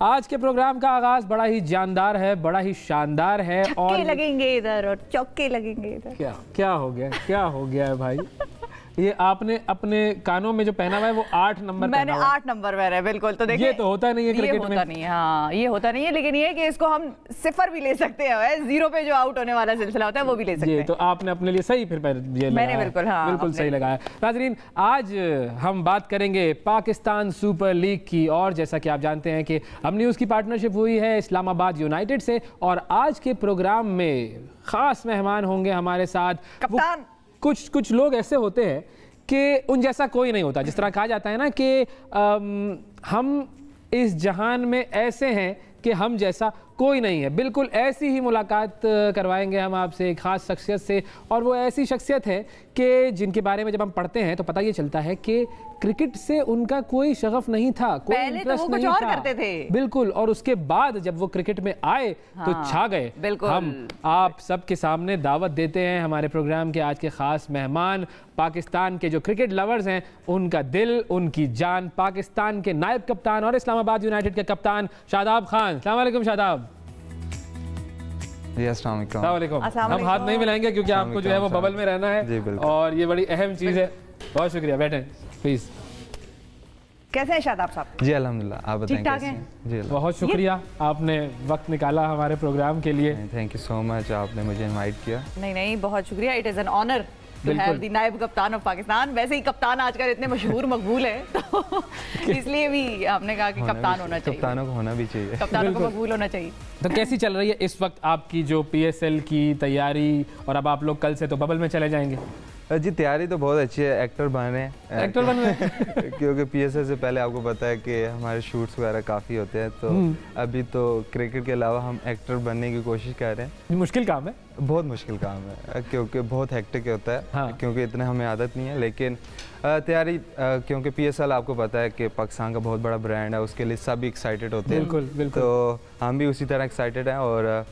आज के प्रोग्राम का आगाज बड़ा ही जानदार है, बड़ा ही शानदार है और लगेंगे इधर और चौके लगेंगे इधर। क्या हो गया है भाई? ये आपने अपने कानों में जो पहना हुआ है वो 8 नंबर मैंने 8 नंबर पहना है, बिल्कुल। तो देखिए ये तो होता नहीं है क्रिकेट में। होता नहीं है, हाँ ये होता नहीं है, लेकिन ये है कि इसको हम 0 भी ले सकते हैं, 0 पे जो आउट होने वाला सिलसिला होता है वो भी ले सकते हैं। तो आपने अपने लिए सही फिर ये मैंने बिल्कुल, हाँ, बिल्कुल सही लगाया। नाज़रीन, आज हम बात करेंगे पाकिस्तान सुपर लीग की, और जैसा कि आप जानते हैं कि हम न्यूज़ की पार्टनरशिप हुई है इस्लामाबाद यूनाइटेड से, और आज के प्रोग्राम में खास मेहमान होंगे हमारे साथ कप्तान। कुछ लोग ऐसे होते हैं कि उन जैसा कोई नहीं होता। जिस तरह कहा जाता है ना कि हम इस जहान में ऐसे हैं कि हम जैसा कोई नहीं है, बिल्कुल ऐसी ही मुलाकात करवाएंगे हम आपसे एक ख़ास शख्सियत से। और वो ऐसी शख्सियत है कि जिनके बारे में जब हम पढ़ते हैं तो पता ये चलता है कि क्रिकेट से उनका कोई शगफ नहीं था, कोई इंटरेस्ट नहीं था, करते थे। बिल्कुल। और उसके बाद जब वो क्रिकेट में आए तो छा गए। हम आप सबके सामने दावत देते हैं हमारे प्रोग्राम के आज के ख़ास मेहमान, पाकिस्तान के जो क्रिकेट लवर्स हैं उनका दिल, उनकी जान, पाकिस्तान के नायब कप्तान और इस्लामाबाद यूनाइटेड के कप्तान शादाब खान। अस्सलाम वालेकुम शादाब। जी अस्सलाम वालेकुम। हम हाथ नहीं मिलाएंगे क्योंकि आपको जो है वो बबल में रहना है और ये बड़ी अहम चीज़ है। बहुत शुक्रिया, बैठें प्लीज़। कैसे हैं शादाब साहब? जी अल्हम्दुलिल्लाह, आप बताएं कैसे हैं? जी बहुत शुक्रिया, आपने वक्त निकाला हमारे प्रोग्राम के लिए। थैंक यू सो मच, आपने मुझे इनवाइट किया। नहीं बहुत शुक्रिया। It is an honour to have the नायब कप्तान ऑफ पाकिस्तान। वैसे ही कप्तान आजकल इतने मशहूर मकबूल है तो इसलिए भी हमने कहा कि कप्तान होना चाहिए, कप्तानों को होना भी चाहिए, कप्तानों को मकबूल होना चाहिए। तो कैसी चल रही है इस वक्त आपकी जो PSL की तैयारी, और अब आप लोग कल से तो बबल में चले जाएंगे? जी तैयारी तो बहुत अच्छी है, एक्टर बन रहे हैं। एक्टर बन रहे हैं क्योंकि PSL से पहले आपको पता है कि हमारे शूट्स वगैरह काफ़ी होते हैं, तो अभी तो क्रिकेट के अलावा हम एक्टर बनने की कोशिश कर रहे हैं। मुश्किल काम है, बहुत मुश्किल काम है क्योंकि बहुत हेक्टिक होता है। हाँ। क्योंकि इतने हमें आदत नहीं है, लेकिन तैयारी क्योंकि PSL आपको पता है कि पाकिस्तान का बहुत बड़ा ब्रांड है, उसके लिए सब एक्साइटेड होते हैं। बिल्कुल। तो हम भी उसी तरह एक्साइटेड हैं और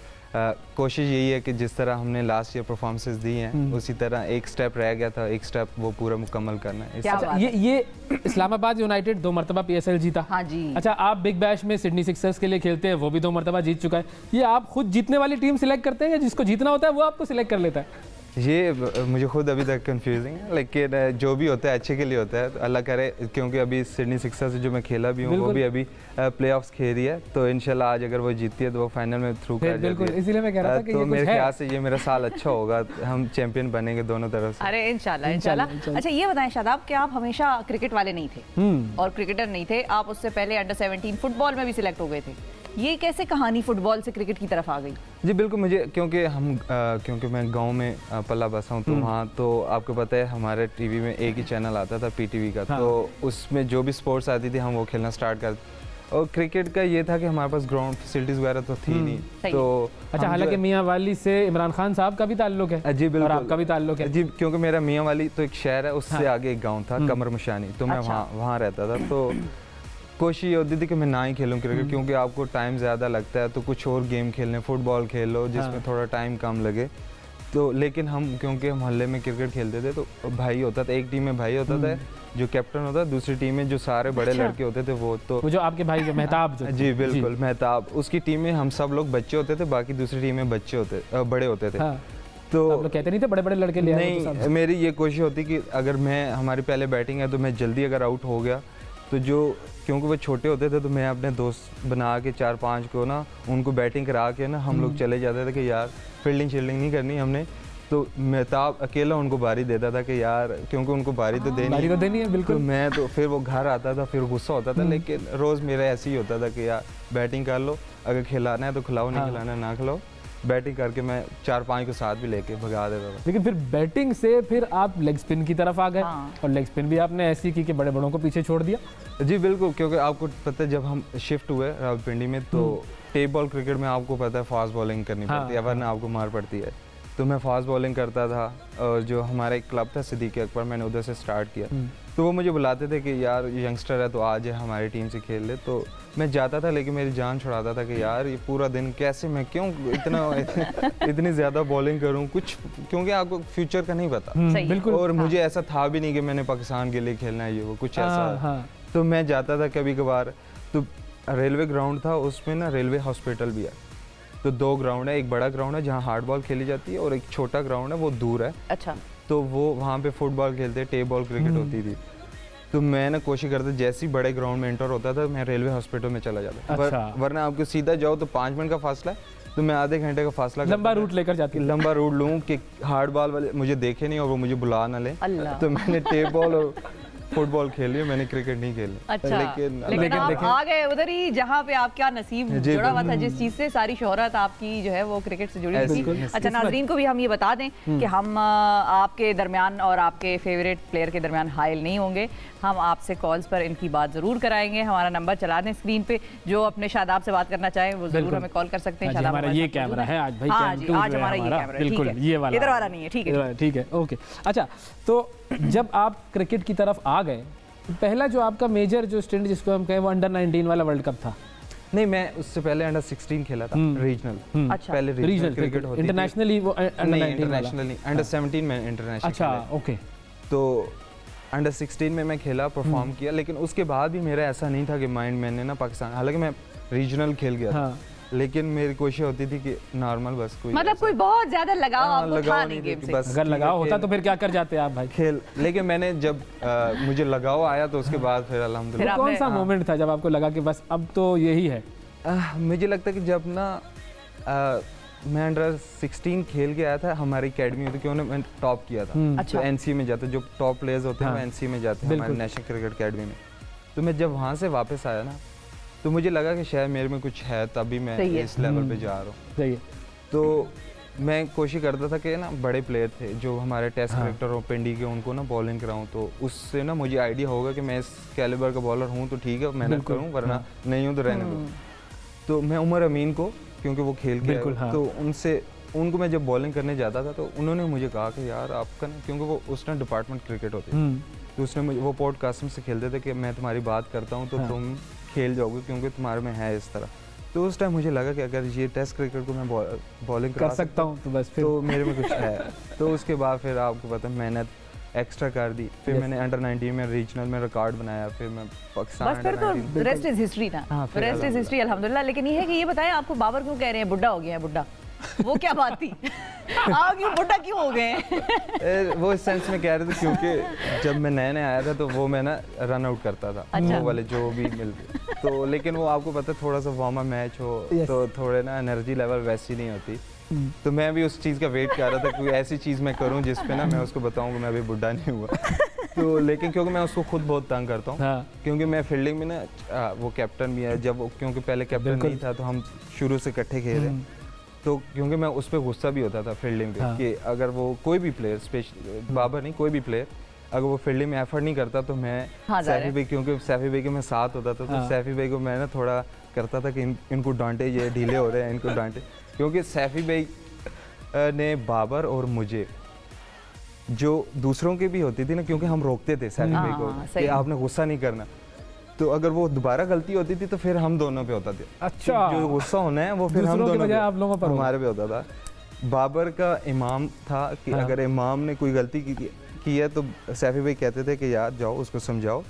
कोशिश यही है कि जिस तरह हमने लास्ट ईयर परफॉर्मेंसेस दी हैं उसी तरह एक स्टेप रह गया था, एक स्टेप वो पूरा मुकम्मल करना है। अच्छा, ये इस्लामाबाद यूनाइटेड 2 मरतबा PSL जीता। हाँ जी। अच्छा, आप बिग बैश में सिडनी सिक्सर्स के लिए खेलते हैं, वो भी 2 मरतबा जीत चुका है। ये आप खुद जीतने वाली टीम सिलेक्ट करते हैं या जिसको जीतना होता है वो आपको सिलेक्ट कर लेता है? ये मुझे खुद अभी तक कंफ्यूजिंग है, लेकिन जो भी होता है अच्छे के लिए होता है, तो अल्लाह करे। क्योंकि अभी सिडनी सिक्सर्स से जो मैं खेला भी हूँ वो भी अभी प्लेऑफ्स खेल रही है, तो इंशाल्लाह आज अगर वो जीतती है तो वो फाइनल में थ्रू कर जाती है। इसीलिए मैं कह रहा था कि तो मेरे ख्याल से ये मेरा साल अच्छा होगा, हम चैंपियन बनेंगे दोनों तरफ से। अरे इंशाल्लाह। अच्छा ये बताएं शादाब कि आप हमेशा क्रिकेट वाले नहीं थे और क्रिकेटर नहीं थे, आप उससे पहले अंडर 17 फुटबॉल में भी सिलेक्ट हो गए थे। ये कैसे कहानी फुटबॉल से क्रिकेट की तरफ आ गई? जी बिल्कुल, मुझे क्योंकि मैं गांव में पला बसा हूँ, तो वहाँ तो आपको पता है हमारे टीवी में एक ही चैनल आता था PTV का। हाँ। तो उसमें जो भी स्पोर्ट्स आती थी हम वो खेलना स्टार्ट कर। और क्रिकेट का ये था कि हमारे पास ग्राउंड फैसिलिटीज वगैरह तो थी नहीं। तो अच्छा, हालांकि मियाँ वाली से इमरान खान साहब का भी ताल्लुक है। जी बिल्कुल, और आपका भी ताल्लुक है। जी, क्योंकि मेरा मियाँ वाली तो एक शहर है, उससे आगे एक गाँव था कमर मुशानी, तो मैं वहाँ रहता था। तो कोशिश ये होती थी कि मैं ना ही खेलूँ क्रिकेट, क्योंकि आपको टाइम ज़्यादा लगता है, तो कुछ और गेम खेलने, फुटबॉल खेल लो जिसमें थोड़ा टाइम कम लगे। तो लेकिन हम क्योंकि मोहल्ले में क्रिकेट खेलते थे तो भाई होता था, एक टीम में भाई होता था जो कैप्टन होता, दूसरी टीम में जो सारे बड़े लड़के होते थे वो जो आपके भाई जो मेहताब जो। जी बिल्कुल, मेहताब, उसकी टीम में हम सब लोग बच्चे होते थे, बाकी दूसरी टीम में बड़े होते थे। तो आप लोग कहते नहीं थे बड़े लड़के ले आए? नहीं, मेरी ये कोशिश होती कि अगर हमारी पहले बैटिंग है तो मैं जल्दी अगर आउट हो गया तो क्योंकि वो छोटे होते थे तो मैं अपने दोस्त बना के 4-5 को ना उनको बैटिंग करा के ना हम लोग चले जाते थे कि यार फील्डिंग नहीं करनी हमने। तो मेहताब अकेला उनको बारी देता था कि यार, क्योंकि उनको बारी तो देनी है। बिल्कुल। तो मैं तो फिर वो घर आता था, फिर गुस्सा होता था, लेकिन रोज़ मेरा ऐसे ही होता था कि यार बैटिंग कर लो, अगर खिलाना है तो खिलाओ, नहीं खिलाना है ना खिलाओ। बैटिंग करके मैं 4-5 को साथ भी लेके भगा देता था। लेकिन फिर बैटिंग से फिर आप लेग स्पिन की तरफ आ गए। और लेग स्पिन भी आपने ऐसी की कि बड़ों को पीछे छोड़ दिया। जी बिल्कुल, क्योंकि आपको पता है जब हम शिफ्ट हुए रावलपिंडी में तो टेप बॉल क्रिकेट में आपको पता है फास्ट बॉलिंग करनी पड़ती है, वरना आपको मार पड़ती है। तो मैं फास्ट बॉलिंग करता था और जो हमारा एक क्लब था सिद्दीक अकबर, मैंने उधर से स्टार्ट किया। तो वो मुझे बुलाते थे कि यार यंगस्टर है तो आज हमारी टीम से खेल ले। तो मैं जाता था, लेकिन मेरी जान छुड़ाता था कि यार ये पूरा दिन कैसे मैं क्यों इतनी ज़्यादा बॉलिंग करूं, कुछ क्योंकि आपको फ्यूचर का नहीं पता। बिल्कुल। और मुझे ऐसा था भी नहीं कि मैंने पाकिस्तान के लिए खेलना है, ये वो कुछ ऐसा। तो मैं जाता था कभी कभार, तो रेलवे ग्राउंड था, उसमें ना रेलवे हॉस्पिटल भी है, तो 2 ग्राउंड है, एक बड़ा ग्राउंड है जहाँ हार्ड बॉल खेली जाती है और एक छोटा ग्राउंड है वो दूर है। अच्छा। तो वो वहाँ पे फुटबॉल खेलते, टेप बॉल क्रिकेट होती थी। तो मैं ना कोशिश करता जैसे ही बड़े ग्राउंड में एंटर होता था मैं रेलवे हॉस्पिटल में चला जाता। अच्छा। वरना आपको सीधा जाओ तो 5 मिनट का फासला है, तो मैं आधे घंटे का फासला लंबा रूट लेकर जाती, लंबा रूट लूँ कि हार्ड बॉल वाले मुझे देखे नहीं और वो मुझे बुला ना ले। तो मैंने टेप बॉल और फुटबॉल खेली है, मैंने क्रिकेट नहीं खेली। अच्छा। लेकिन आप आ गए उधर ही जहाँ पे आपका नसीब जुड़ा हुआ था, जिस चीज से सारी शोहरत आपकी जो है वो क्रिकेट से जुड़ी थी। अच्छा, नाजरीन को भी हम ये बता दें कि हम आपके दरमियान और आपके फेवरेट प्लेयर के दरमियान हाइल नहीं होंगे। हम आपसे कॉल्स पर इनकी बात जरूर कराएंगे। हमारा नंबर चला दें स्क्रीन पे, जो अपने शादाब से बात करना चाहे वो जरूर हमें कॉल कर सकते हैं। हमारा ये कैमरा है आज भाई, आज हमारा ये कैमरा बिल्कुल ये वाला, इधर वाला नहीं है। ठीक है, ठीक है, ओके। अच्छा, तो जब आप क्रिकेट की तरफ आ गए, पहला जो आपका मेजर जो स्टेंट जिसको हम कहें वो अंडर 19 वाला वर्ल्ड कप था? नहीं, मैं उससे पहले अंडर 16 खेला था, रीजनल। अच्छा। पहले रीजनल क्रिकेट होती थी, इंटरनेशनली वो अंडर 19 वाला? नहीं, अंडर 17 में इंटरनेशनल। अच्छा, ओके। तो अंडर 16 में मैं खेला, परफॉर्म किया, लेकिन उसके बाद भी मेरा ऐसा नहीं था कि माइंड मैंने ना पाकिस्तान, हालांकि मैं रीजनल खेल गया था, लेकिन मेरी कोशिश होती थी कि नॉर्मल बस कोई मतलब कोई बहुत ज्यादा लगाव आपको था नहीं गेम से। अगर लगाव होता तो फिर क्या कर जाते आप भाई? खेल, लेकिन मैंने जब मुझे लगाव आया तो उसके बाद फिर अल्हम्दुलिल्लाह। कौन सा मोमेंट था जब आपको लगा कि बस अब तो यही है? मुझे लगता है कि जब ना मैं अंडर 16 खेल के आया था, हमारी अकेडमी होती, क्यों मैंने टॉप किया था। अच्छा। तो एनसी में जाते, जो टॉप प्लेयर्स होते हैं वो एनसी में जाते हैं, हमारे नेशनल क्रिकेट अकेडमी में। तो मैं जब वहाँ से वापस आया ना, तो मुझे लगा कि शायद मेरे में कुछ है, तभी मैं इस लेवल पे जा रहा हूँ। सही है। तो मैं कोशिश करता था कि ना बड़े प्लेयर थे जो हमारे टेस्ट क्रिकेटर और पिंडी के, उनको ना बॉलिंग कराऊँ, तो उससे ना मुझे आइडिया होगा कि मैं इस कैलिबर का बॉलर हूँ तो ठीक है मेहनत करूँ, वरना नहीं हूँ तो रहने दूँ। तो मैं उमर अमीन को, क्योंकि वो खेल के तो उनको मैं जब बॉलिंग करने जाता था तो उन्होंने मुझे कहा कि यार आपका ना, क्योंकि वो उस टाइम डिपार्टमेंट क्रिकेट होती है, तो उसने मुझे, वो पोर्ट कासिम से खेलते थे, कि मैं तुम्हारी बात करता हूँ तो तुम खेल जाओगे क्योंकि तुम्हारे में है इस तरह। तो उस टाइम मुझे लगा कि अगर ये टेस्ट क्रिकेट को मैं बॉलिंग कर सकता हूँ तो बस फिर तो मेरे में कुछ है। तो उसके बाद फिर आपको पता मेहनत एक्स्ट्रा कर दी, फिर मैंने अंडर 19 में रीजनल में रिकॉर्ड बनाया, फिर मैं पाकिस्तान, बस फिर तो रेस्ट इज हिस्ट्री ना, रेस्ट इज हिस्ट्री अल्हम्दुलिल्लाह। लेकिन ये है कि ये बताएं, आपको बाबर क्यों कह रहे हैं बुड्ढा हो गया है? बुड्ढा वो क्या बात थी? आप क्यों बुड्ढा क्यों हो गए? वो इस सेंस में कह रहे थे क्योंकि जब मैं नए आया था तो वो मैं ना रन आउट करता था। अच्छा। वो वाले जो भी मिलते तो, लेकिन वो आपको पता थोड़ा सा वार्म अप मैच हो तो थोड़े ना एनर्जी लेवल वैसी नहीं होती, तो मैं भी उस चीज़ का वेट कर रहा था, कोई ऐसी चीज़ मैं करूं जिस पे ना मैं उसको बताऊं कि मैं अभी बुढ़ा नहीं हुआ। तो लेकिन क्योंकि मैं उसको खुद बहुत तंग करता हूं, क्योंकि मैं फील्डिंग में ना वो कैप्टन भी है, जब वो क्योंकि पहले कैप्टन नहीं था तो हम शुरू से इकट्ठे खेले, तो क्योंकि मैं उस पर गुस्सा भी होता था फील्डिंग पे कि अगर वो कोई भी प्लेयर, स्पेशल बाबर नहीं, कोई भी प्लेयर अगर वो फील्डिंग में एफर्ट नहीं करता तो मैं सैफी भाई, क्योंकि सैफी भाई के मैं साथ होता था, तो सैफी भाई को मैं ना थोड़ा करता था कि इनको डांटे, ये ढीले हो रहे हैं, इनको डांटे, क्योंकि सैफी भाई ने बाबर और मुझे, जो दूसरों की भी होती थी ना, क्योंकि हम रोकते थे सैफी भाई को कि आपने गुस्सा नहीं करना, तो अगर वो दोबारा गलती होती थी तो फिर हम दोनों पे होता था। अच्छा। जो गुस्सा होना है वो फिर हम दोनों पे, आप लोगों पर, हमारे पे होता था। बाबर का इमाम था कि अगर इमाम ने कोई गलती की है तो सैफी भाई कहते थे कि यार जाओ उसको समझाओ,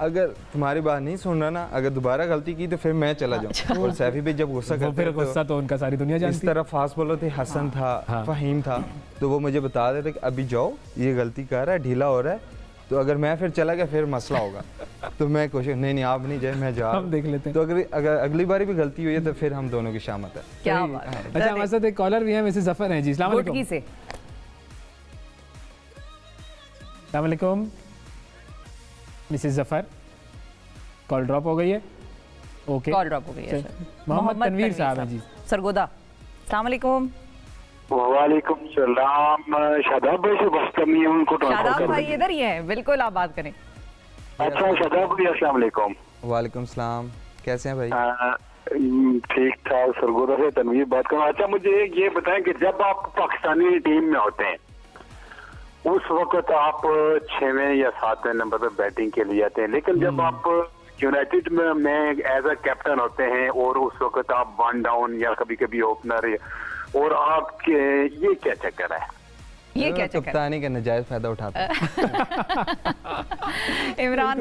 अगर तुम्हारी बात नहीं सुन रहा ना, अगर दोबारा गलती की तो फिर मैं चला जाऊँ। अच्छा। और सैफी भाई जब गुस्सा करते फिर गुस्सा तो उनका सारी दुनिया जानती। इस तरह फास्ट बॉलर थे, हसन था, फहीम था, तो वो मुझे बता देते कि अभी जाओ, ये गलती कर रहा है, ढीला हो रहा है, तो अगर मैं फिर चला गया फिर मसला होगा। तो मैं कोशिश, नहीं आप नहीं जाए, मैं जा, हम देख लेते हैं। तो अगर अगली बारी भी गलती हुई है तो फिर हम दोनों की शामत है। क्या बात है। अच्छा, हमारे साथ एक कॉलर भी है, मिसेस जफर हैं जी। अस्सलाम वालेकुम। अस्सलाम वालेकुम मिसेस जफर, कॉल ड्रॉप हो गई है। ओके, कॉल ड्रॉप हो गई है। मोहम्मद तनवीर साहब हैं जी, सरगोदा। अस्सलाम वालेकुम। वालेकुम सलाम। शादाब भाई से बात करनी है, उनको शादाब भाई इधर ही हैं, बिल्कुल आप बात करें। अच्छा शादाब भाई, अस्सलाम वालेकुम। वालेकुम सलाम, कैसे हैं भाई? ठीक ठाक, सरगोदा से तनवीर बात कर रहा हूँ। अच्छा, मुझे ये बताएं कि जब आप पाकिस्तानी टीम में होते हैं उस वक्त आप 6वें या 7वें नंबर पर बैटिंग के लिए जाते हैं, लेकिन जब आप यूनाइटेड में एज अ कैप्टन होते हैं और उस वक्त आप 1 डाउन या कभी कभी ओपनर, और आपके ये क्या चक्कर है? ये क्या चक्कर? कप्तानी का नाजायज फायदा उठाता इमरान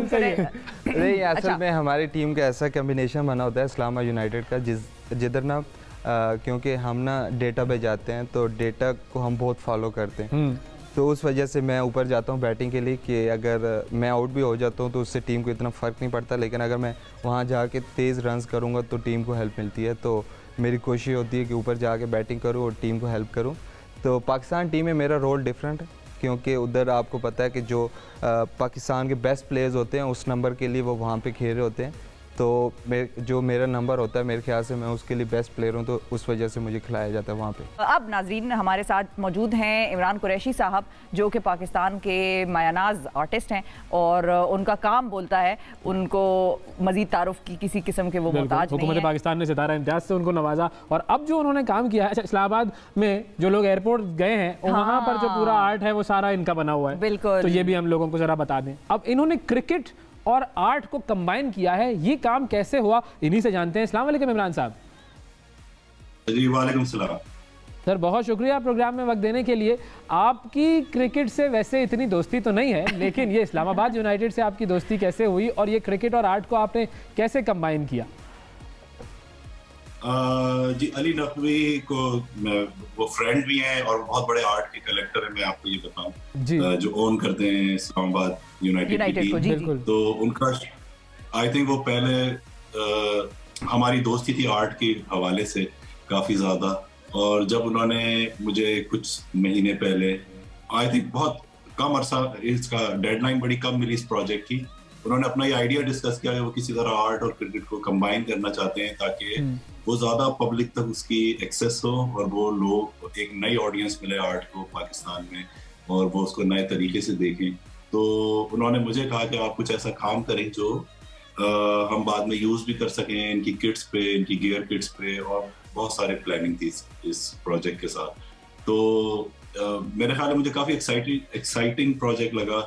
नहीं, असल में हमारी टीम का ऐसा कॉम्बिनेशन बना होता है इस्लामाबाद यूनाइटेड का, जिधर ना क्योंकि हम ना डेटा पे जाते हैं तो डेटा को हम बहुत फॉलो करते हैं, तो उस वजह से मैं ऊपर जाता हूँ बैटिंग के लिए कि अगर मैं आउट भी हो जाता हूँ तो उससे टीम को इतना फ़र्क नहीं पड़ता, लेकिन अगर मैं वहाँ जाके तेज़ रन्स करूँगा तो टीम को हेल्प मिलती है। तो मेरी कोशिश होती है कि ऊपर जाके बैटिंग करूँ और टीम को हेल्प करूँ। तो पाकिस्तान टीम में मेरा रोल डिफरेंट है, क्योंकि उधर आपको पता है कि जो पाकिस्तान के बेस्ट प्लेयर्स होते हैं उस नंबर के लिए वो वहाँ पे खेल रहे होते हैं, तो जो मेरा नंबर होता है मेरे ख्याल से मैं उसके लिए बेस्ट प्लेयर हूँ, तो उस वजह से मुझे खिलाया जाता है वहाँ पे। अब नाज़रीन हमारे साथ मौजूद हैं इमरान कुरैशी साहब, जो कि पाकिस्तान के मायानाज आर्टिस्ट हैं और उनका काम बोलता है, उनको मजीद तारुफ की किसी किस्म के वो मोहताज नहीं है। पाकिस्तान ने सितारा इम्तियाज से उनको नवाजा, और अब जो उन्होंने काम किया है इस्लामाबाद में, जो लोग एयरपोर्ट गए हैं वहाँ पर जो पूरा आर्ट है वो सारा इनका बना हुआ है। बिल्कुल, तो ये भी हम लोगों को जरा बता दें। अब इन्होंने क्रिकेट और आर्ट को कंबाइन किया है, ये काम कैसे हुआ इन्हीं से जानते हैं। अस्सलाम वालेकुम इमरान साहब। जी वालेकुम सलाम सर, बहुत शुक्रिया प्रोग्राम में वक्त देने के लिए। आपकी क्रिकेट से वैसे इतनी दोस्ती तो नहीं है, लेकिन ये इस्लामाबाद यूनाइटेड से आपकी दोस्ती कैसे हुई और ये क्रिकेट और आर्ट को आपने कैसे कंबाइन किया? जी अली नकवी को वो फ्रेंड भी हैं और बहुत बड़े आर्ट के कलेक्टर हैं, मैं आपको ये बताऊं, जो ओन करते हैं इस्लामाबाद यूनाइटेड को। जी। तो उनका आई थिंक वो पहले हमारी दोस्ती थी आर्ट के हवाले से काफ़ी ज़्यादा, और जब उन्होंने मुझे कुछ महीने पहले, आई थिंक बहुत कम अरसा, इसका डेडलाइन बड़ी कम मिली इस प्रोजेक्ट की, उन्होंने अपना ये आइडिया डिस्कस किया कि वो किसी तरह आर्ट और क्रिकेट को कंबाइन करना चाहते हैं ताकि वो ज़्यादा पब्लिक तक उसकी एक्सेस हो और वो लोग एक नई ऑडियंस मिले आर्ट को पाकिस्तान में और वो उसको नए तरीके से देखें। तो उन्होंने मुझे कहा कि आप कुछ ऐसा काम करें जो हम बाद में यूज़ भी कर सकें, इनकी किट्स पे, इनकी गियर किट्स पे, और बहुत सारे प्लानिंग थी इस प्रोजेक्ट के साथ। तो मेरे ख्याल में मुझे काफ़ी एक्साइटिंग प्रोजेक्ट लगा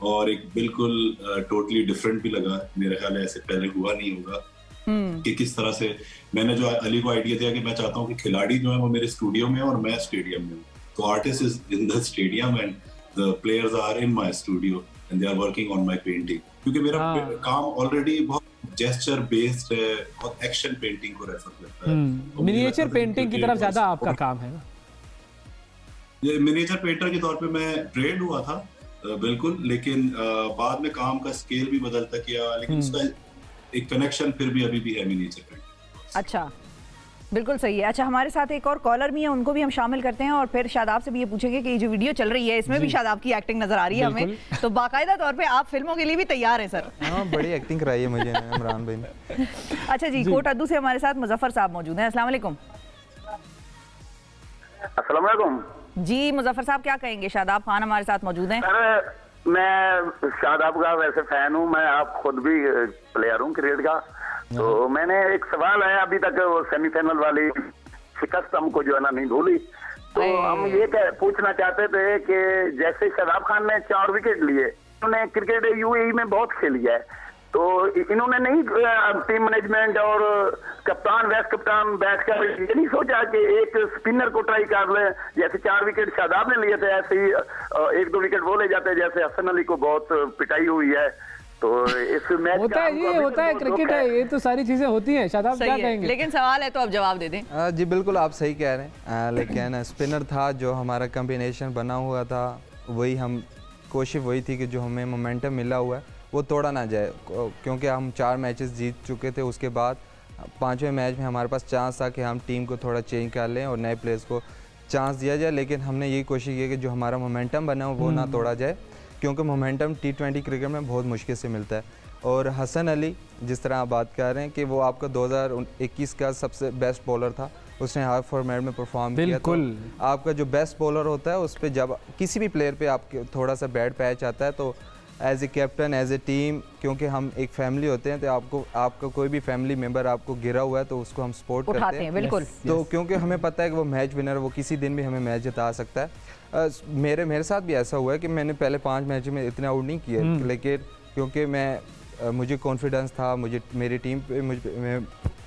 और एक बिल्कुल टोटली डिफरेंट भी लगा। मेरे ख्याल में ऐसे पहले हुआ नहीं होगा कि किस तरह से मैंने जो अली को आइडिया दिया कि मैं चाहता हूँ कि खिलाड़ी जो है वो मेरे स्टूडियो में और मैं स्टेडियम में हूँ, तो artist is in the stadium and the players are in my studio and they are working on my painting, क्योंकि मेरा काम ऑलरेडी बहुत जेस्चर बेस्ड है, बहुत एक्शन पेंटिंग को रेफर करता है। मिनिएचर पेंटिंग की तरफ ज्यादा आपका काम है ना? ये मिनिएचर पेंटर के तौर पे मैं ट्रेंड हुआ था बिल्कुल, लेकिन बाद में काम का स्केल भी बदलता किया, लेकिन उसका एक कनेक्शन फिर भी अभी भी है मिनिएचर पेंटिंग। अच्छा, बिल्कुल सही है। अच्छा, हमारे साथ एक और कॉलर भी है, उनको भी हम शामिल करते हैं और फिर शादाब से भी ये पूछेंगे कि ये जो वीडियो चल रही है इसमें भी शादाब की एक्टिंग नजर आ रही है हमें, तो बाकायदा तौर पे आप फिल्मों के लिए भी तैयार हैं सर? हाँ, बड़ी एक्टिंग कराई है मुझे इमरान भाई ने। अच्छा जी, कोट अद्दू से हमारे साथ मुजफ्फर साहब मौजूद हैं। अस्सलाम वालेकुम। अस्सलाम वालेकुम जी। मुजफ्फर साहब क्या कहेंगे? शादाब खान हमारे साथ मौजूद हैं। मैं शादाब का वैसे फैन हूँ, मैं आप खुद भी प्लेयर हूँ क्रिकेट का, तो मैंने एक सवाल है, अभी तक वो सेमीफाइनल वाली शिकस्त हमको जो है ना नहीं भूली, तो हम ये पूछना चाहते थे कि जैसे शादाब खान ने 4 विकेट लिए, उन्होंने क्रिकेट यूएई में बहुत खेली है, तो इन्होंने नहीं टीम मैनेजमेंट और कप्तान वाइस कप्तान बैठकर ये नहीं सोचा कि एक स्पिनर को ट्राई कर ले, जैसे 4 विकेट शादाब ने लिए थे ऐसे ही 1-2 विकेट वो ले जाते, जैसे हसन अली को बहुत पिटाई हुई है, तो इस मैच होता है, ये होता है, क्रिकेट है, ये तो सारी चीजें होती हैं। शादाब क्या कहेंगे? लेकिन सवाल है तो आप जवाब दे दें। जी बिल्कुल, आप सही कह रहे हैं, लेकिन स्पिनर था जो हमारा कॉम्बिनेशन बना हुआ था, वही हम कोशिश वही थी कि जो हमें मोमेंटम मिला हुआ है वो तोड़ा ना जाए, क्योंकि हम 4 मैचेस जीत चुके थे, उसके बाद 5वें मैच में हमारे पास चांस था कि हम टीम को थोड़ा चेंज कर लें और नए प्लेयर्स को चांस दिया जाए, लेकिन हमने यही कोशिश की कि जो हमारा मोमेंटम बना हो वो ना तोड़ा जाए, क्योंकि मोमेंटम T20 क्रिकेट में बहुत मुश्किल से मिलता है। और हसन अली, जिस तरह आप बात कर रहे हैं कि वो आपका 2021 का सबसे बेस्ट बॉलर था, उसने हाफ फॉर्मेट में परफॉर्म किया, तो आपका जो बेस्ट बॉलर होता है उस पर जब किसी भी प्लेयर पे आपके थोड़ा सा बैड पैच आता है, तो as a captain, as a team, क्योंकि हम एक फैमिली होते हैं, तो आपका कोई भी फैमिली मेंबर आपको गिरा हुआ है तो उसको हम सपोर्ट करते हैं। बिल्कुल। तो क्योंकि हमें पता है कि वो मैच विनर, वो किसी दिन भी हमें मैच जिता सकता है। मेरे साथ भी ऐसा हुआ है कि मैंने पहले 5 मैच में इतने आउट नहीं किए, लेकिन क्योंकि मुझे कॉन्फिडेंस था, मेरी टीम पे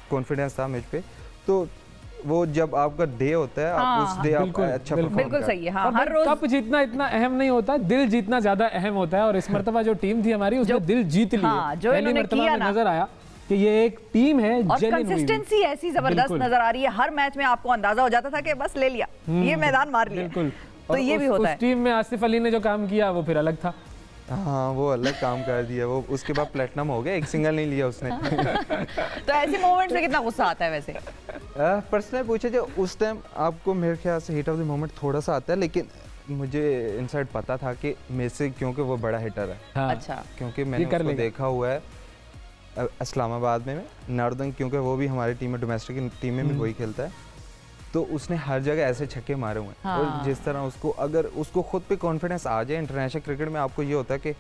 कॉन्फिडेंस था मुझ पर, तो वो जब आपका डे होता है आप उस डे आप अच्छा परफॉर्म करते हैं। बिल्कुल सही है। हाँ, हर रोज कप जीतना इतना अहम नहीं होता, दिल जीतना ज्यादा अहम होता है। और इस मरतबा जो टीम थी हमारी उसने दिल जीत लिया। पहली मरतबा में नजर आया कि ये एक टीम है और कंसिस्टेंसी ऐसी जबरदस्त नजर आ रही है। हर मैच में आपको अंदाजा हो जाता था कि बस ले लिया, ये मैदान मार लिया। बिल्कुल। तो ये भी होता है। उस टीम में आसिफ अली ने जो काम किया वो फिर अलग था। हाँ, वो अलग काम कर दिया। वो उसके बाद प्लेटिनम हो गया, एक सिंगल नहीं लिया उसने। तो ऐसे मोमेंट में कितना गुस्सा आता है वैसे? पर्सनली पूछे जो उस टाइम आपको मेरे ख्याल से हिट ऑफ द मोमेंट थोड़ा सा आता है, लेकिन मुझे इनसाइड पता था कि मेरे से, क्योंकि वो बड़ा हिटर है। हाँ। अच्छा। क्योंकि मैंने उसको देखा हुआ है इस्लामाबाद में नॉर्दर्न, क्योंकि वो भी हमारी टीम में, डोमेस्टिक टीम में भी वही खेलता है, तो उसने हर जगह ऐसे छक्के मारे हुए हैं। हाँ। और जिस तरह उसको, अगर उसको खुद पे कॉन्फिडेंस आ जाए, इंटरनेशनल क्रिकेट में आपको ये होता है कि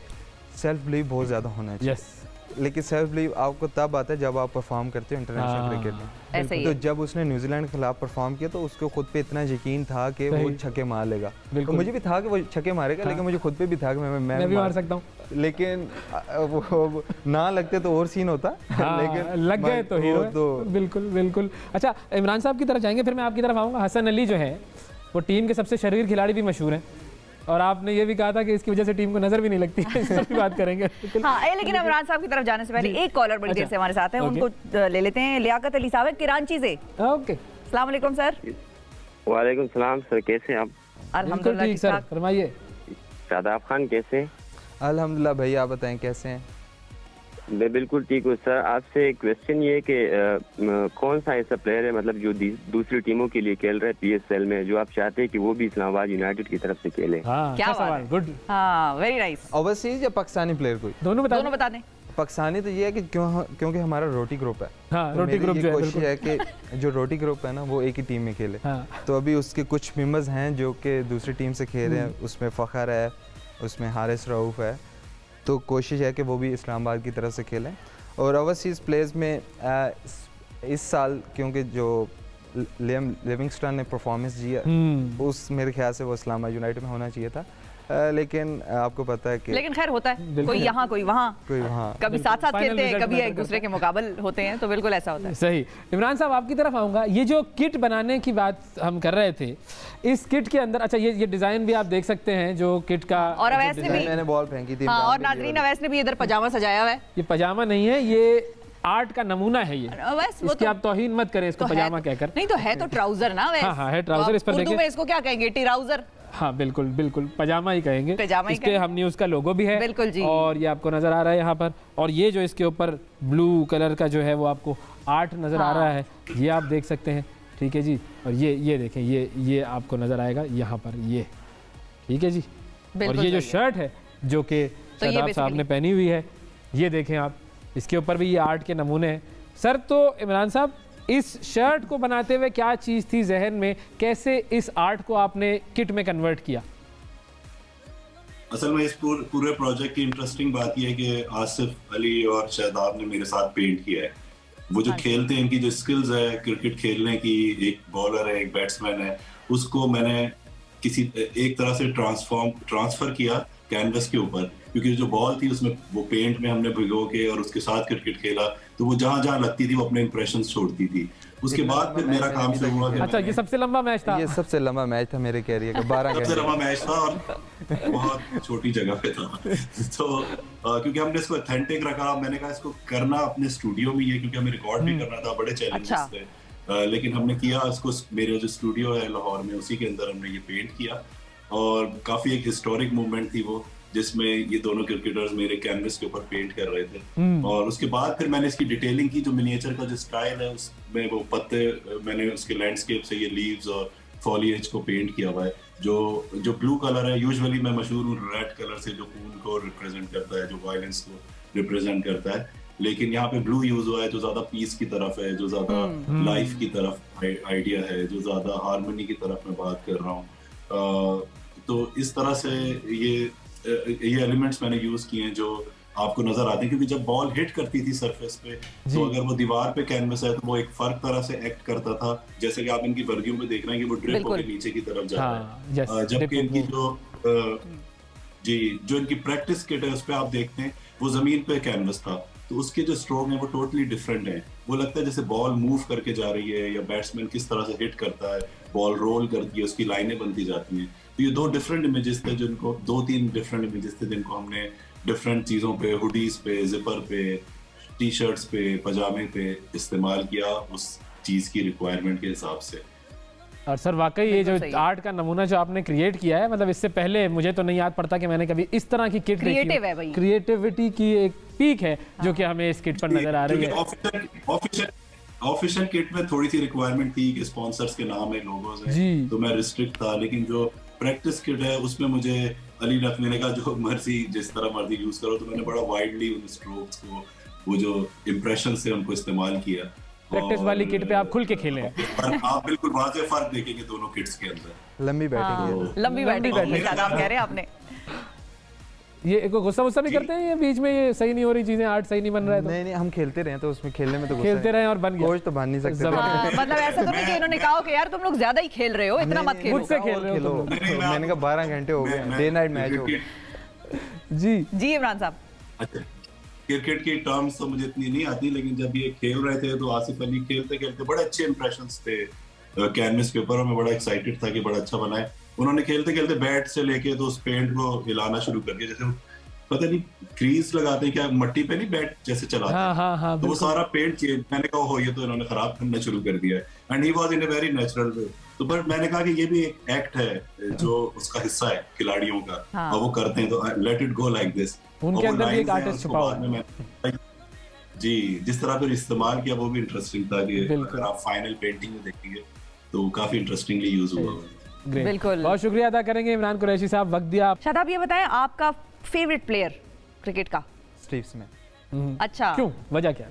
सेल्फ बिलीव बहुत ज़्यादा होना चाहिए। लेकिन सेल्फ बिलीव आपको तब आता है जब आप परफॉर्म करते हो इंटरनेशनल क्रिकेट में। ऐसे ही तो जब उसने न्यूजीलैंड के खिलाफ परफॉर्म किया तो उसको खुद पे इतना यकीन था कि वो छक्के मार लेगा। तो मुझे भी था कि वो छक्के मारेगा, लेकिन मुझे खुद पे भी था कि मैं भी मार सकता हूँ। लेकिन वो ना लगते तो और सीन होता। लेकिन लग गए तो हीरो तो। बिल्कुल बिल्कुल। अच्छा, इमरान साहब की तरफ जाएंगे, फिर मैं आपकी तरफ आऊँगा। हसन अली जो है वो टीम के सबसे शरीर खिलाड़ी भी मशहूर हैं, और आपने ये भी कहा था कि इसकी वजह से टीम को नजर भी नहीं लगती है। इस पर भी बात करेंगे। हाँ, लेकिन इमरान साहब की तरफ जाने से पहले एक कॉलर बड़ी देर से हमारे साथ है, उनको ले लेते हैं। लियाकत अली साहब कराची से। ओके, अस्सलाम वालेकुम सर। वालेकुम सलाम सर, कैसे हैं आप? अल्हम्दुलिल्लाह ठीक सर, फरमाइए। शादाब खान कैसे? अल्हम्दुलिल्लाह भाई, आप बताएं कैसे हैं? मैं बिल्कुल ठीक हूँ सर। आपसे क्वेश्चन ये कि कौन सा ऐसा प्लेयर है मतलब जो दूसरी टीमों के लिए खेल रहा है PSL में, जो आप चाहते हैं कि वो भी इस्लामाबाद यूनाइटेड की तरफ से खेले? हाँ, क्या सवाल, गुड। हाँ, वेरी नाइस। ओवरसीज या पाकिस्तानी प्लेयर कोई? दोनों बता दें। पाकिस्तानी तो ये है कि क्योंकि हमारा रोटी ग्रुप है। हाँ, रोटी ग्रुप जो है, कोशिश है कि जो रोटी ग्रुप है ना वो एक ही टीम में खेले। हाँ। तो अभी उसके कुछ मेंबर्स हैं जो कि दूसरी टीम से खेल रहे हैं, उसमें फ़खर है, उसमें हारिस रऊफ है, तो कोशिश है कि वो भी इस्लामाबाद की तरफ से खेलें। और ओवरसीज़ प्लेयर्स में इस साल क्योंकि जो लियम लिविंगस्टन ने परफॉर्मेंस दिया, उस मेरे ख्याल से वो इस्लामाबाद यूनाइटेड में होना चाहिए था, लेकिन आपको पता है कि लेकिन खैर होता है, कोई यहाँ कोई वहाँ, कभी साथ साथ खेलते हैं, कभी एक दूसरे के मुकाबले होते हैं, तो बिल्कुल ऐसा होता है। सही। इमरान साहब आपकी तरफ आऊँगा। ये जो किट बनाने की बात हम कर रहे थे, इस किट के अंदर, अच्छा ये डिजाइन भी आप देख सकते हैं जो किट का, और अवैस ने भी, मैंने बॉल फेंकी थी। और नाजरीन अवैस ने भी इधर पजामा सजाया हुआ है। ये पजामा नहीं है, ये आर्ट का नमूना है। ये इसकी आप तौहीन मत करें इसको पजामा कहकर। नहीं तो है तो ट्राउजर ना। हाँ, है ट्राउजर। इस पर उर्दू में इसको क्या कहेंगे? ट्राउजर। हाँ बिल्कुल बिल्कुल, पजामा ही कहेंगे। इस पे हम न्यूज़ का लोगो भी है। बिल्कुल जी। और ये आपको नजर आ रहा है यहाँ पर, और ये जो इसके ऊपर ब्लू कलर का जो है वो आपको आर्ट नजर आ रहा है, ये आप देख सकते हैं। ठीक है जी। और ये देखें, ये आपको नजर आएगा यहाँ पर, ये ठीक है जी। और ये जो शर्ट है जो कि शादाब साहब ने पहनी हुई है, ये देखें आप, इसके ऊपर भी ये आर्ट के नमूने हैं। सर, तो इमरान साहब, इस शर्ट को बनाते हुए क्या चीज़ थी जहन में, कैसे इस आर्ट को आपने किट में कन्वर्ट किया? असल में इस पूरे प्रोजेक्ट की इंटरेस्टिंग बात यह है कि आसिफ अली और शादाब ने मेरे साथ पेंट किया है। वो जो खेलते हैं, इनकी जो स्किल्स है क्रिकेट खेलने की, एक बॉलर है, एक बैट्समैन है, उसको मैंने किसी एक तरह से ट्रांसफर किया कैनवस के ऊपर, क्योंकि जो बॉल थी उसमें वो पेंट में हमने भिगो के और उसके साथ क्रिकेट खेला, तो वो जहां जहां लगती थी वो अपने इंप्रेशंस छोड़ती थी। उसके बाद फिर मेरा काम शुरू हुआ। अच्छा, ये सबसे लंबा मैच था? ये सबसे लंबा मैच था मेरे कैरियर का, 12 घंटे। सबसे लंबा मैच था और बहुत छोटी जगह पे था। तो क्योंकि हमने इसको ऑथेंटिक रखा, मैंने कहा इसको करना अपने स्टूडियो में, ये क्योंकि हमें रिकॉर्ड भी करना था, बड़े चैलेंजेस थे, लेकिन हमने किया इसको। मेरे जो स्टूडियो है लाहौर में, उसी के अंदर हमने ये पेंट किया, और काफी एक हिस्टोरिक मूवमेंट थी वो, जिसमें ये दोनों क्रिकेटर्स मेरे कैनवस के ऊपर पेंट कर रहे थे। और उसके बाद फिर मैंने इसकी डिटेलिंग की, जो मिनिएचर का जो स्टाइल है उसमें वो पत्ते, मैंने उसके लैंडस्केप से ये लीव्स और फॉलिएज को पेंट किया हुआ है। जो ब्लू कलर है, यूजुअली मैं मशहूर हूँ रेड कलर से, जो खून को रिप्रेजेंट करता है, जो वायलेंस को रिप्रेजेंट करता है, लेकिन यहाँ पे ब्लू यूज हुआ है, जो ज्यादा पीस की तरफ है, जो ज्यादा लाइफ की तरफ आइडिया है, जो ज्यादा हार्मनी की तरफ मैं बात कर रहा हूँ। तो इस तरह से ये एलिमेंट्स मैंने यूज किए हैं जो आपको नजर आते हैं, क्योंकि जब बॉल हिट करती थी सरफेस पे, तो अगर वो दीवार पे कैनवस है तो वो एक फर्क तरह से एक्ट करता था, जैसे कि आप इनकी वर्गियों में देख रहे हैं कि वो ड्रिप होकर नीचे की तरफ जा रहा है, जबकि इनकी जो इनकी प्रैक्टिस किट है उस पर आप देखते हैं वो जमीन पे कैनवस था। तो उसके जो स्ट्रोक है वो टोटली डिफरेंट है। वो लगता है जैसे बॉल मूव करके जा रही है, या बैट्समैन किस तरह से हिट करता है, बॉल रोल करती है, उसकी लाइनें बनती जाती हैं। तो ये 2 डिफरेंट इमेजेस थे जिनको 2-3 डिफरेंट इमेजेस थे जिनको हमने डिफरेंट चीज़ों पे, हुडीज पे, जिपर पे, टी शर्ट्स पे, पजामे पे इस्तेमाल किया उस चीज़ की रिक्वायरमेंट के हिसाब से। और सर वाकई ये जो आर्ट का नमूना जो आपने क्रिएट किया है, मतलब इससे पहले मुझे तो नहीं याद पड़ता कि मैंने कभी इस तरह की किट क्रिएटिव है भाई, क्रिएटिविटी की एक पीक है जो कि हमें इस किट पर नजर आ रही है। ऑफिशियल किट में थोड़ी सी रिक्वायरमेंट थी कि स्पॉन्सर्स के नाम है, लोगोज हैं, तो मैं रिस्ट्रिक्ट था। लेकिन जो प्रैक्टिस किट है उसमें मुझे अली नकवी ने कहा जो मर्जी जिस तरह मर्जी यूज करो, तो मैंने बड़ा वाइडली उन स्ट्रोक्स को, वो जो इंप्रेशन से उनको इस्तेमाल किया। प्रैक्टिस वाली किट पे आप खुल के खेले हैं। आप बिल्कुल वाज़ेह फर्क देखेंगे दोनों किट्स के अंदर। लंबी बैटिंग, लंबी बैटिंग आप कह रहे हैं आपने। ये गुस्सा भी करते हैं ये बीच में, ये सही नहीं हो रही चीजें, आर्ट सही नहीं बन रहा है तो? नहीं हम खेलते रहे तो उसमें खेलने में तो खेलते रहे और बन गया, कोच तो बन नहीं सकते। मतलब ऐसा तो नहीं कि इन्होंने कहा कि यार तुम लोग ज्यादा ही खेल रहे हो, इतना मत खेलो। मुझसे खेल रहे हो। मैंने कहा 12 घंटे हो गए, डे नाइट मैच हो गया। जी इमरान साहब। अच्छा, क्रिकेट की टर्म्स तो मुझे इतनी नहीं आती, लेकिन जब ये खेल रहे थे तो आसिफ अली खेलते खेलते बड़े अच्छे इंप्रेशंस थे कैनवस के ऊपर, और मैं बड़ा एक्साइटेड था कि बड़ा अच्छा बनाए। उन्होंने खेलते खेलते बैट से लेके तो उस पेंट को हिलाना शुरू कर दिया, जैसे पता नहीं क्रीज लगाते हैं क्या, मट्टी पे नहीं बैट जैसे चलाते हैं। हाँ, तो वो सारा पेंट चेंज, मैंने कहा हो ये तो इन्होंने खराब करना शुरू कर दिया है। And he was in a very natural way. तो बट मैंने कहा कि ये भी एक एक्ट है जो उसका हिस्सा है खिलाड़ियों का, और वो करते हैं, तो let it go like this. उनके अंदर भी एक आर्टिस्ट छुपा हुआ है। जी, जिस तरह फिर इस्तेमाल किया वो भी इंटरेस्टिंग था कि अगर आप फाइनल पेंटिंग में देखेंगे तो काफी इंटरेस्टिंग यूज हुआ। बिल्कुल, बहुत शुक्रिया अदा करेंगे इमरान कुरैशी साहब, वक्त दिया। शादाब ये बताएं आपका फेवरेट प्लेयर क्रिकेट का? Steve Smith. अच्छा, क्यों, वजह क्या?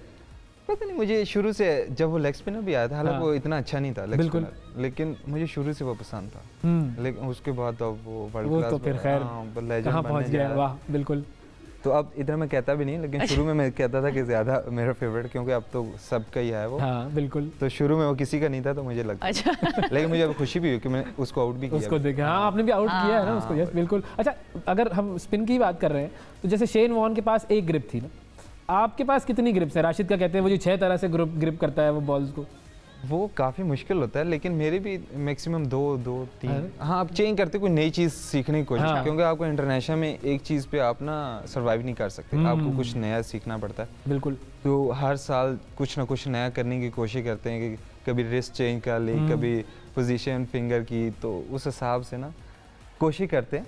पता नहीं, मुझे शुरू से जब वो लेग स्पिनर भी आया था, हालांकि वो इतना अच्छा नहीं था लेग स्पिनर, लेकिन मुझे शुरू से वो पसंद था। लेकिन उसके बाद तो वो वर्ल्ड क्लास, तो फिर खैर कहां पहुंच गया। वाह, बिल्कुल। तो अब इधर मैं कहता भी नहीं, लेकिन शुरू में मैं कहता था कि ज्यादा मेरा फेवरेट, क्योंकि अब तो सबका ही है वो। हाँ, बिल्कुल। तो शुरू में वो किसी का नहीं था, तो मुझे लगता अच्छा। लेकिन मुझे अब खुशी भी हुई कि मैंने उसको आउट भी किया। उसको देखा, हाँ आपने भी आउट किया है ना उसको। यस बिल्कुल। अच्छा, अगर हम स्पिन की बात कर रहे हैं तो जैसे शेन वॉर्न के पास एक ग्रिप थी ना, आपके पास कितनी ग्रिप्स है? राशिद का कहते हैं वो जो 6 तरह से ग्रिप करता है वो बॉल्स को, वो काफ़ी मुश्किल होता है, लेकिन मेरे भी मैक्सिमम 2-3। हाँ, आप चेंज करते कोई नई चीज़ सीखने की कोशिश, क्योंकि आपको इंटरनेशनल में एक चीज़ पे आप ना सर्वाइव नहीं कर सकते, आपको कुछ नया सीखना पड़ता है। बिल्कुल। तो हर साल कुछ ना कुछ नया करने की कोशिश करते हैं कि कभी रिस्ट चेंज कर ली, कभी पोजीशन फिंगर की, तो उस हिसाब से ना कोशिश करते हैं,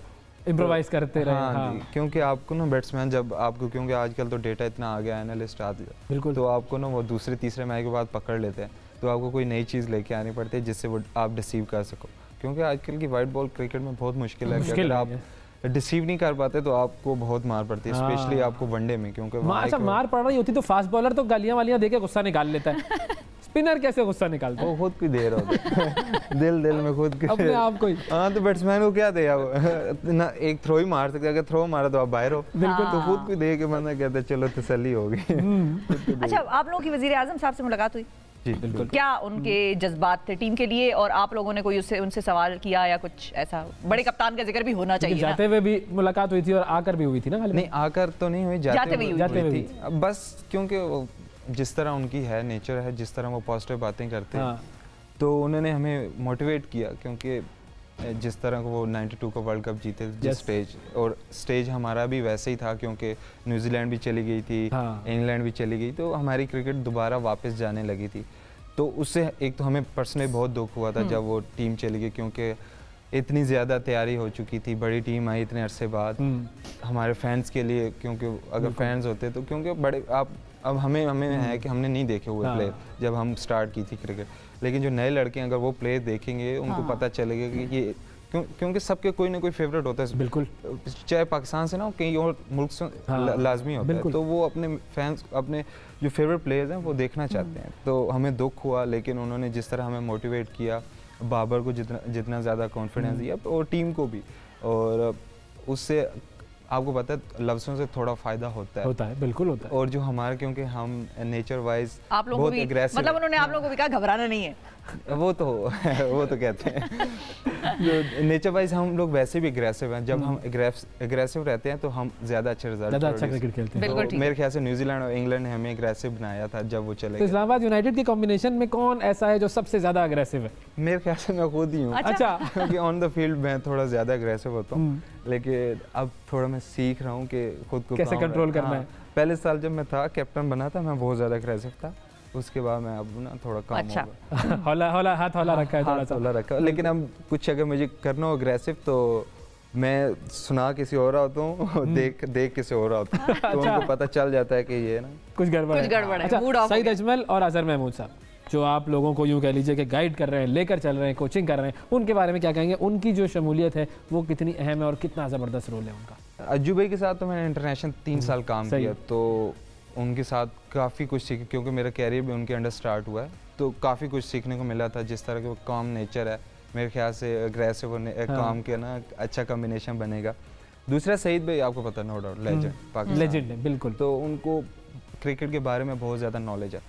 इम्प्रोवाइज करते रहे। हाँ, क्योंकि आपको ना बैट्समैन जब आपको, क्योंकि आजकल तो डेटा इतना आ गया, एनालिस्ट आ गया, बिल्कुल, तो आपको ना वो दूसरे तीसरे मैच के बाद पकड़ लेते हैं, तो आपको कोई नई चीज़ लेके आनी पड़ती है जिससे वो आप डिसीव कर सको, क्योंकि आजकल की वाइट बॉल क्रिकेट में बहुत मुश्किल है कि अगर आप डिसीव नहीं कर पाते तो आपको बहुत मार पड़ती है, स्पेशली आपको वनडे में, क्योंकि अच्छा मार पड़ रही होती तो फास्ट बॉलर तो गालियां वालियां देके गुस्सा निकाल लेता है, स्पिनर कैसे गुस्सा निकालता है? वो खुद की देर होता है दिल में खुद की अपने आप को ही। हाँ, तो बैट्समैन को क्या दे ना, एक थ्रो ही मार सकते, अगर थ्रो मारा तो आप बाहर हो, बिल्कुल, तो खुद को दे के बंदा कहता है चलो तसल्ली हो गई। अच्छा, आप लोगों की वजीर आजम साहब से मुलाकात हुई? जी बिल्कुल। क्या उनके जज्बात थे टीम के लिए, और आप लोगों ने कोई उनसे सवाल किया या कुछ ऐसा? बड़े कप्तान का जिक्र भी होना चाहिए। जाते हुए भी मुलाकात हुई थी और आकर भी हुई थी ना? नहीं, आकर तो नहीं हुई, जाते हुए थी। बस क्योंकि जिस तरह उनकी है नेचर है, जिस तरह वो पॉजिटिव बातें करते हैं, तो उन्होंने हमें मोटिवेट किया, क्योंकि जिस तरह वो 92 का वर्ल्ड कप जीते जिस स्टेज, और स्टेज हमारा भी वैसे ही था, क्योंकि न्यूजीलैंड भी चली गई थी, इंग्लैंड भी चली गई, तो हमारी क्रिकेट दोबारा वापस जाने लगी थी। तो उससे एक तो हमें पर्सनली बहुत दुख हुआ था जब वो टीम चली गई, क्योंकि इतनी ज़्यादा तैयारी हो चुकी थी, बड़ी टीम आई इतने अरसे बाद हमारे फैंस के लिए, क्योंकि अगर फैंस होते तो, क्योंकि बड़े आप अब हमें है कि हमने नहीं देखे हुए प्लेयर जब हम स्टार्ट की थी क्रिकेट, लेकिन जो नए लड़के अगर वो प्लेयर देखेंगे उनको पता चलेगा कि ये क्योंकि सबके कोई ना कोई फेवरेट होता है, बिल्कुल, चाहे पाकिस्तान से ना हो, कहीं और मुल्क से लाजमी होता है, तो वो अपने फैंस, अपने जो फेवरेट प्लेयर्स हैं वो देखना चाहते हैं। तो हमें दुख हुआ, लेकिन उन्होंने जिस तरह हमें मोटिवेट किया, बाबर को जितना ज़्यादा कॉन्फिडेंस दिया, और टीम को भी, और उससे आपको पता है लफ्ज़ों से थोड़ा फायदा होता है, बिल्कुल होता है। और जो हमारे, क्योंकि हम नेचर वाइज बहुत एग्रेसिव, मतलब उन्होंने आप लोगों को भी कहा घबराना नहीं है, वो तो कहते हैं नेचर वाइज हम लोग वैसे भी एग्रेसिव हैं। जब हम एग्रेसिव रहते हैं तो हम ज़्यादा अच्छे रिजल्ट, अच्छा क्रिकेट खेलते हैं। तो मेरे ख्याल से न्यूजीलैंड और इंग्लैंड ने हमें एग्रेसिव बनाया था जब वो चले गए। तो इस्लामाबाद यूनाइटेड के कॉम्बिनेशन में कौन ऐसा है जो सबसे ज़्यादा एग्रेसिव है? मेरे ख्याल से मैं खुद ही हूँ। अच्छा क्योंकि ऑन द फील्ड मैं थोड़ा ज़्यादा एग्रेसिव होता हूँ, लेकिन अब थोड़ा मैं सीख रहा हूँ कि खुद को कैसे कंट्रोल करना है। पहले साल जब मैं था कैप्टन बना था मैं बहुत ज़्यादा एग्रेसिव था, उसके बाद मैं अब ना थोड़ा कम अच्छा। हो गया। हाथ हौला रखा है, थोड़ा सा हौला रखा। लेकिन अब कुछ अगर मुझे करना हो एग्रेसिव तो मैं सुना किसी और होता हूँ, देख किसी और होता हूँ, तो उनको पता चल जाता है कि ये ना कुछ गड़बड़ है। अच्छा, सईद अजमल और अजहर महमूद साहब जो आप लोगों को यूँ कह लीजिए कि गाइड कर रहे हैं, लेकर चल रहे हैं, कोचिंग कर रहे हैं, उनके बारे में क्या कहेंगे? उनकी जो शमूलियत है वो कितनी अहम है और कितना ज़बरदस्त रोल है उनका? अज्जू भाई के साथ तो मैंने इंटरनेशनल 3 साल काम किया, तो उनके साथ काफ़ी कुछ सीखा क्योंकि मेरा कैरियर भी उनके अंडर स्टार्ट हुआ है, तो काफ़ी कुछ सीखने को मिला था। जिस तरह के वो काम नेचर है, मेरे ख्याल से एग्रेसिव काम के ना अच्छा कॉम्बिनेशन बनेगा। दूसरा सईद भाई आपको पता, no doubt legend, Pakistan legend है बिल्कुल, तो उनको क्रिकेट के बारे में बहुत ज़्यादा नॉलेज है।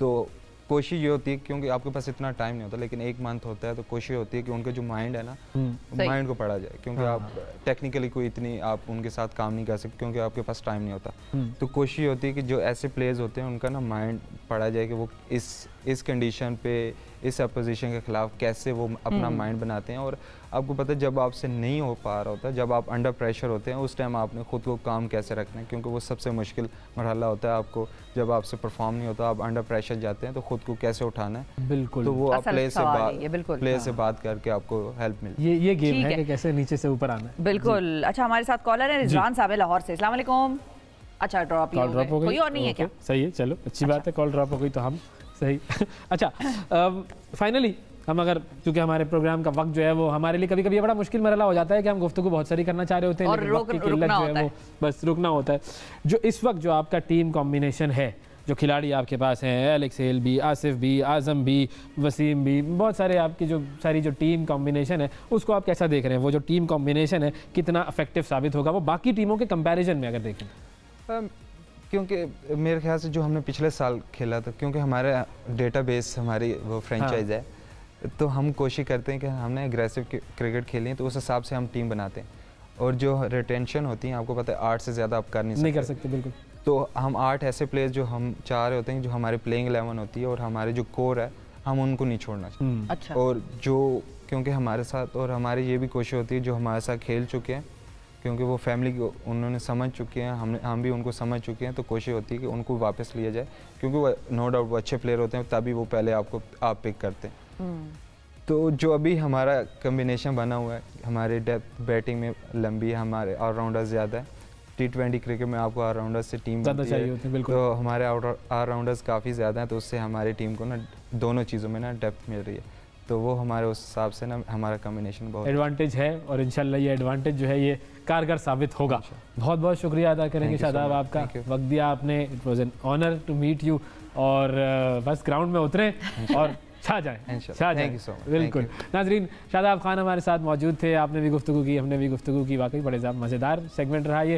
तो कोशिश ये होती है, क्योंकि आपके पास इतना टाइम नहीं होता, लेकिन 1 मंथ होता है, तो कोशिश होती है कि उनका जो माइंड है ना, माइंड को पढ़ा जाए, क्योंकि आप टेक्निकली कोई इतनी आप उनके साथ काम नहीं कर सकते क्योंकि आपके पास टाइम नहीं होता। तो कोशिश होती है कि जो ऐसे प्लेयर्स होते हैं उनका ना माइंड पढ़ा जाए कि वो इस कंडीशन पे, इस अपोजिशन के खिलाफ कैसे वो अपना माइंड बनाते हैं। और आपको पता है जब आपसे नहीं हो पा रहा होता, जब आप अंडर प्रेशर होते हैं, उस टाइम आपने खुद को काम कैसे रखना है, क्योंकि वो सबसे मुश्किल मरहला होता है। आपको जब आपसे परफॉर्म नहीं होता, आप अंडर प्रेशर जाते हैं, तो खुद को कैसे उठाना है। बिल्कुल, तो वो आप प्लेयर से बात करके आपको हेल्प मिलती है। ये गेम है कि कैसे नीचे से ऊपर आना है। बिल्कुल। अच्छा, हमारे साथ कॉलर है रिजवान साहब लाहौर से। अस्सलाम वालेकुम। अच्छा, ड्रॉप हो गई, कोई और नहीं है क्या? सही है, चलो अच्छी बात है, कॉल ड्रॉप हो गई तो हम सही। अच्छा, फाइनली हम अगर, क्योंकि हमारे प्रोग्राम का वक्त जो है वो हमारे लिए कभी कभी बड़ा मुश्किल मरहला हो जाता है कि हम गुफ्तगू बहुत सारी करना चाह रहे होते हैं, लेकिन वक्त की किल्लत जो है वो बस रुकना होता है। जो इस वक्त जो आपका टीम कॉम्बिनेशन है, जो खिलाड़ी आपके पास हैं, एलेक्स हेल भी, आसिफ भी, आजम भी, वसीम भी, बहुत सारे आपकी जो सारी जो टीम कॉम्बिनेशन है, उसको आप कैसा देख रहे हैं? वो जो टीम कॉम्बिनेशन है कितना इफेक्टिव साबित होगा वो बाकी टीमों के कंपैरिजन में अगर देखें? क्योंकि मेरे ख्याल से जो हमने पिछले साल खेला था, क्योंकि हमारा डेटाबेस, हमारी वो फ्रेंचाइज है, तो हम कोशिश करते हैं कि हमने एग्रेसिव क्रिकेट खेली है, तो उस हिसाब से हम टीम बनाते हैं। और जो रिटेंशन होती है, आपको पता है 8 से ज़्यादा आप नहीं कर सकते। बिल्कुल। तो हम 8 ऐसे प्लेयर्स जो हम चाह रहे होते हैं, जो हमारे प्लेइंग 11 होती है और हमारे जो कोर है, हम उनको नहीं छोड़ना चाहिए। अच्छा। और जो, क्योंकि हमारे साथ, और हमारी ये भी कोशिश होती है जो हमारे साथ खेल चुके हैं, क्योंकि वो फैमिली को उन्होंने समझ चुके हैं, हम भी उनको समझ चुके हैं, तो कोशिश होती है कि उनको वापस लिया जाए, क्योंकि वो नो डाउट वो अच्छे प्लेयर होते हैं, तभी वो पहले आप पिक करते हैं। तो जो अभी हमारा कम्बिनेशन बना हुआ है, हमारे डेप्थ बैटिंग में लंबी है, हमारे ऑलराउंडर्स ज़्यादा है। T20 क्रिकेट में आपको ऑलराउंडर्स से टीम ज़्यादा चाहिए होती है, बिल्कुल। तो हमारे ऑलराउंडर्स काफ़ी ज़्यादा हैं, तो उससे हमारी टीम को ना दोनों चीज़ों में ना डेप्थ मिल रही है, तो वो हमारे उस हिसाब से ना हमारा कॉम्बिनेशन बहुत एडवांटेज है, और इंशाल्लाह ये एडवांटेज जो है ये कारगर साबित होगा। बहुत बहुत शुक्रिया अदा करेंगे शादाब आपका, वक्त दिया आपने, it was an honour to meet you. और बस ग्राउंड में उतरें और छा जाएं, छा जाएं। बिल्कुल। नाजरीन, शादाब खान हमारे साथ मौजूद थे, आपने भी गुफ्तगू की, हमने भी गुफ्तगू की, वाकई बड़े मज़ेदार सेगमेंट रहा ये।